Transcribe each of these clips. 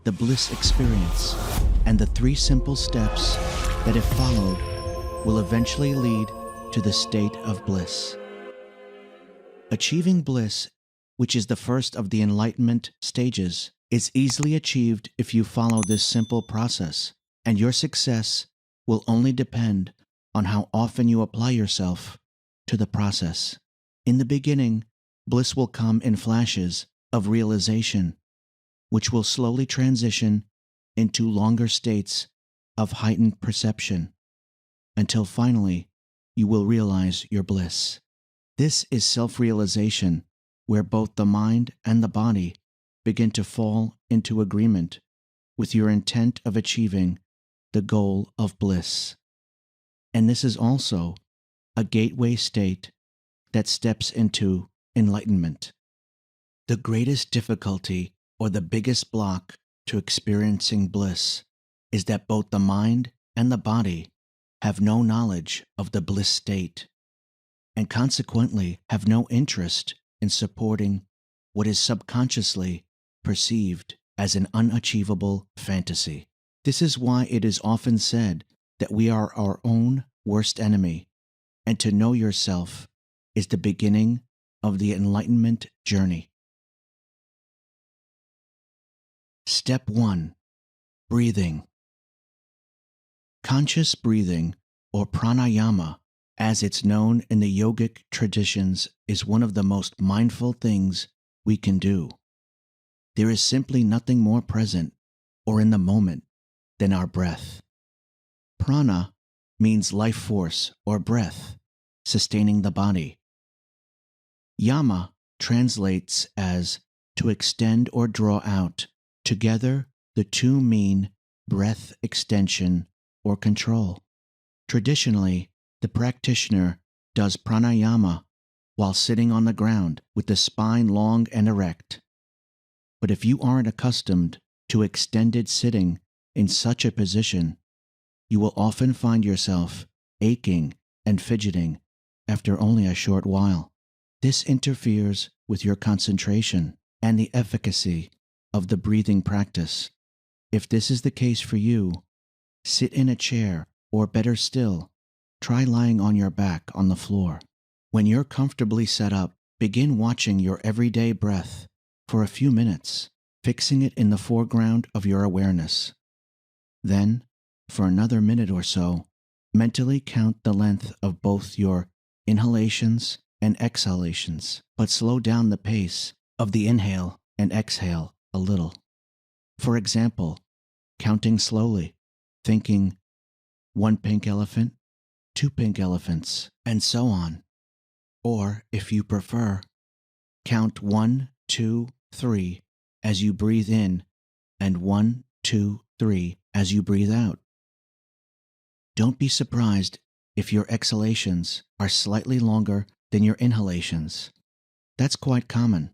the Bliss Experience, and the 3 simple steps that, if followed, will eventually lead to the state of bliss. Achieving bliss, which is the first of the enlightenment stages, is easily achieved if you follow this simple process, and your success will only depend on how often you apply yourself to the process. In the beginning, bliss will come in flashes of realization, which will slowly transition into longer states of heightened perception, until finally you will realize your bliss. This is self-realization, where both the mind and the body begin to fall into agreement with your intent of achieving the goal of bliss. And this is also a gateway state that steps into enlightenment. The greatest difficulty or the biggest block to experiencing bliss is that both the mind and the body have no knowledge of the bliss state, and consequently have no interest in supporting what is subconsciously perceived as an unachievable fantasy. This is why it is often said that we are our own worst enemy, and to know yourself is the beginning of the enlightenment journey. Step 1. Breathing. Conscious breathing, or pranayama, as it's known in the yogic traditions, is one of the most mindful things we can do. There is simply nothing more present or in the moment than our breath. Prana means life force or breath, sustaining the body. Yama translates as to extend or draw out. Together, the two mean breath extension or control. Traditionally, the practitioner does pranayama while sitting on the ground with the spine long and erect. But if you aren't accustomed to extended sitting in such a position, you will often find yourself aching and fidgeting after only a short while. This interferes with your concentration and the efficacy of the breathing practice. If this is the case for you, sit in a chair, or better still, try lying on your back on the floor. When you're comfortably set up, begin watching your everyday breath for a few minutes, fixing it in the foreground of your awareness. Then, for another minute or so, mentally count the length of both your inhalations and exhalations, but slow down the pace of the inhale and exhale a little. For example, counting slowly, thinking 1 pink elephant, 2 pink elephants, and so on. Or, if you prefer, count 1, 2, 3 as you breathe in, and 1, 2, 3 as you breathe out. Don't be surprised if your exhalations are slightly longer than your inhalations. That's quite common.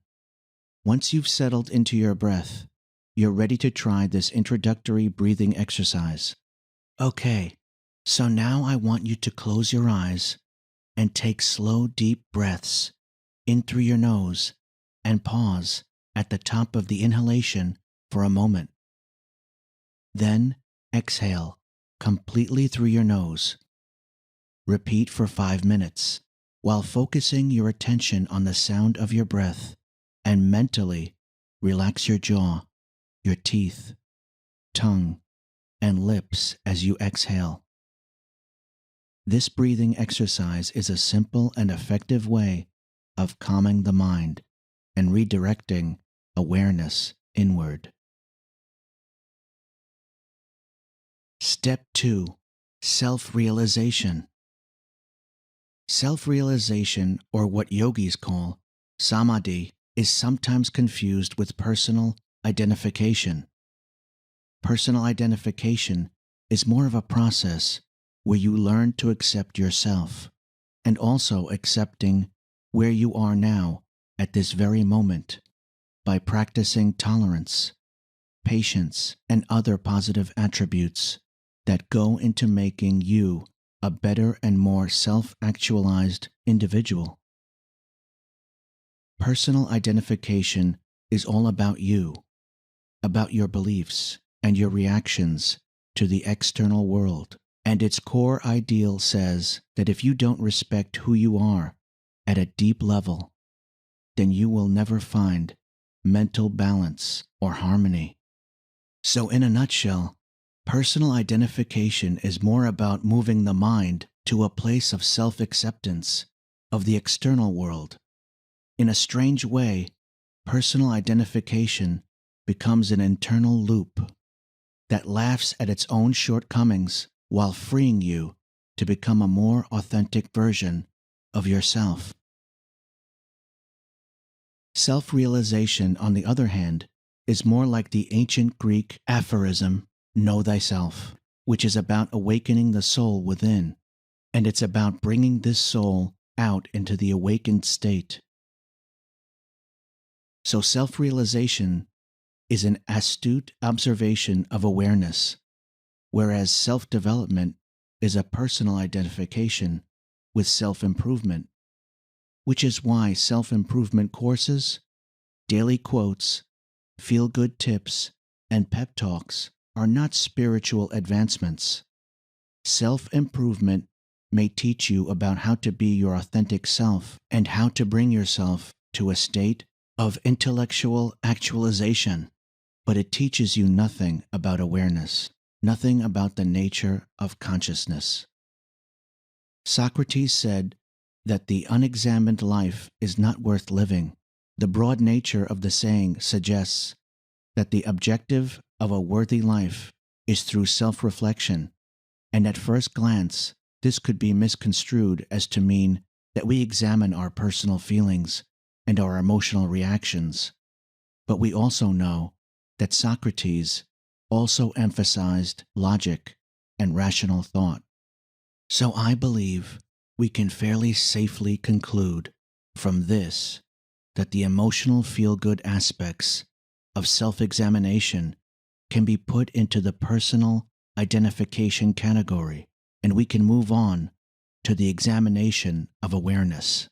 Once you've settled into your breath, you're ready to try this introductory breathing exercise. Okay, so now I want you to close your eyes and take slow, deep breaths in through your nose and pause at the top of the inhalation for a moment. Then exhale completely through your nose. Repeat for 5 minutes while focusing your attention on the sound of your breath, and mentally relax your jaw, your teeth, tongue, and lips as you exhale. This breathing exercise is a simple and effective way of calming the mind and redirecting awareness inward. Step 2. Self-realization. Self-realization, or what yogis call samadhi, is sometimes confused with personal identification. Personal identification is more of a process where you learn to accept yourself, and also accepting where you are now at this very moment by practicing tolerance, patience, and other positive attributes that go into making you a better and more self-actualized individual. Personal identification is all about you, about your beliefs and your reactions to the external world. And its core ideal says that if you don't respect who you are at a deep level, then you will never find mental balance or harmony. So in a nutshell, personal identification is more about moving the mind to a place of self-acceptance of the external world. In a strange way, personal identification becomes an internal loop that laughs at its own shortcomings while freeing you to become a more authentic version of yourself. Self-realization, on the other hand, is more like the ancient Greek aphorism, "Know thyself," which is about awakening the soul within, and it's about bringing this soul out into the awakened state. So self-realization is an astute observation of awareness, whereas self-development is a personal identification with self-improvement, which is why self-improvement courses, daily quotes, feel-good tips, and pep talks are not spiritual advancements. Self-improvement may teach you about how to be your authentic self and how to bring yourself to a state of intellectual actualization, but it teaches you nothing about awareness, nothing about the nature of consciousness. Socrates said that the unexamined life is not worth living. The broad nature of the saying suggests that the objective of a worthy life is through self-reflection, and at first glance, this could be misconstrued as to mean that we examine our personal feelings and our emotional reactions. But we also know that Socrates also emphasized logic and rational thought. So I believe we can fairly safely conclude from this that the emotional feel-good aspects of self-examination can be put into the personal identification category, and we can move on to the examination of awareness.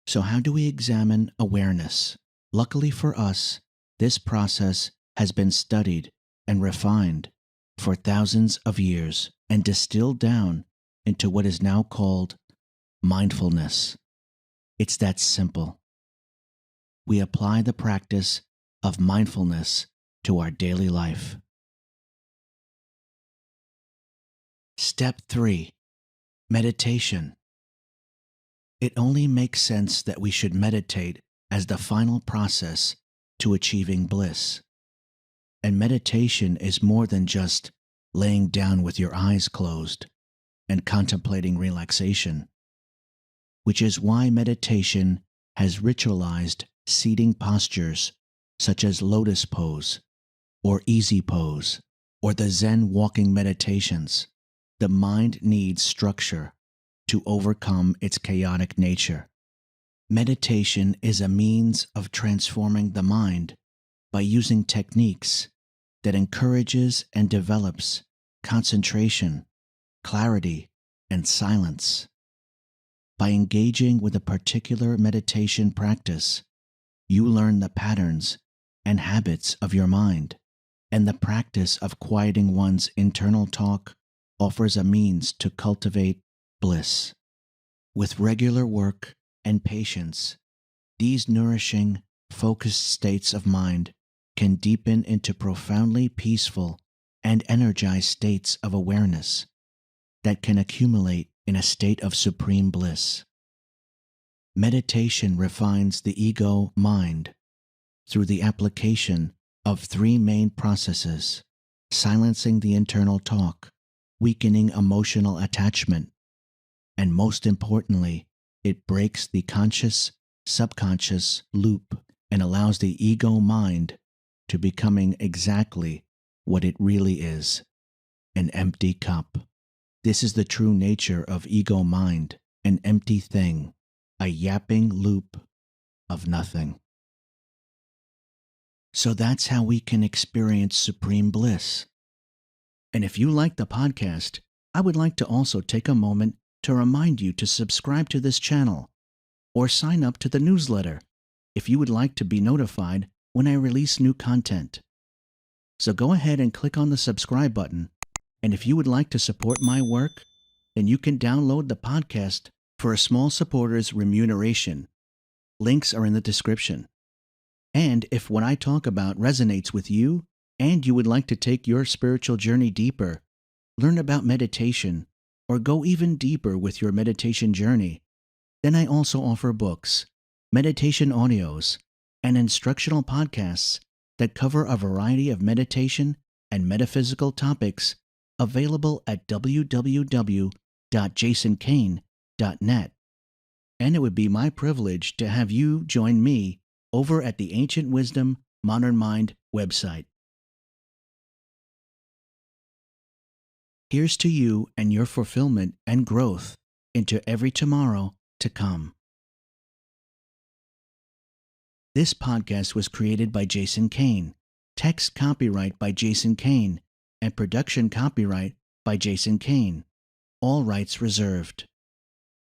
So how do we examine awareness? Luckily for us, this process has been studied and refined for thousands of years and distilled down into what is now called mindfulness. It's that simple. We apply the practice of mindfulness to our daily life. Step 3. Meditation. It only makes sense that we should meditate as the final process to achieving bliss. And meditation is more than just laying down with your eyes closed and contemplating relaxation, which is why meditation has ritualized seating postures such as lotus pose or easy pose or the Zen walking meditations. The mind needs structure to overcome its chaotic nature. Meditation is a means of transforming the mind by using techniques that encourages and develops concentration, clarity, and silence. By engaging with a particular meditation practice, you learn the patterns and habits of your mind, and the practice of quieting one's internal talk offers a means to cultivate bliss. With regular work and patience, these nourishing, focused states of mind can deepen into profoundly peaceful and energized states of awareness that can accumulate in a state of supreme bliss. Meditation refines the ego mind through the application of 3 main processes: silencing the internal talk, weakening emotional attachment, and most importantly, it breaks the conscious-subconscious loop and allows the ego mind to becoming exactly what it really is, an empty cup. This is the true nature of ego mind, an empty thing, a yapping loop of nothing. So that's how we can experience supreme bliss. And if you like the podcast, I would like to also take a moment to remind you to subscribe to this channel or sign up to the newsletter if you would like to be notified when I release new content. So go ahead and click on the subscribe button. And if you would like to support my work, then you can download the podcast for a small supporter's remuneration. Links are in the description. And if what I talk about resonates with you and you would like to take your spiritual journey deeper, learn about meditation, or go even deeper with your meditation journey, then I also offer books, meditation audios, and instructional podcasts that cover a variety of meditation and metaphysical topics available at www.jasoncain.net. And it would be my privilege to have you join me over at the Ancient Wisdom Modern Mind website. Here's to you and your fulfillment and growth into every tomorrow to come. This podcast was created by Jason Cain, text copyright by Jason Cain, and production copyright by Jason Cain. All rights reserved.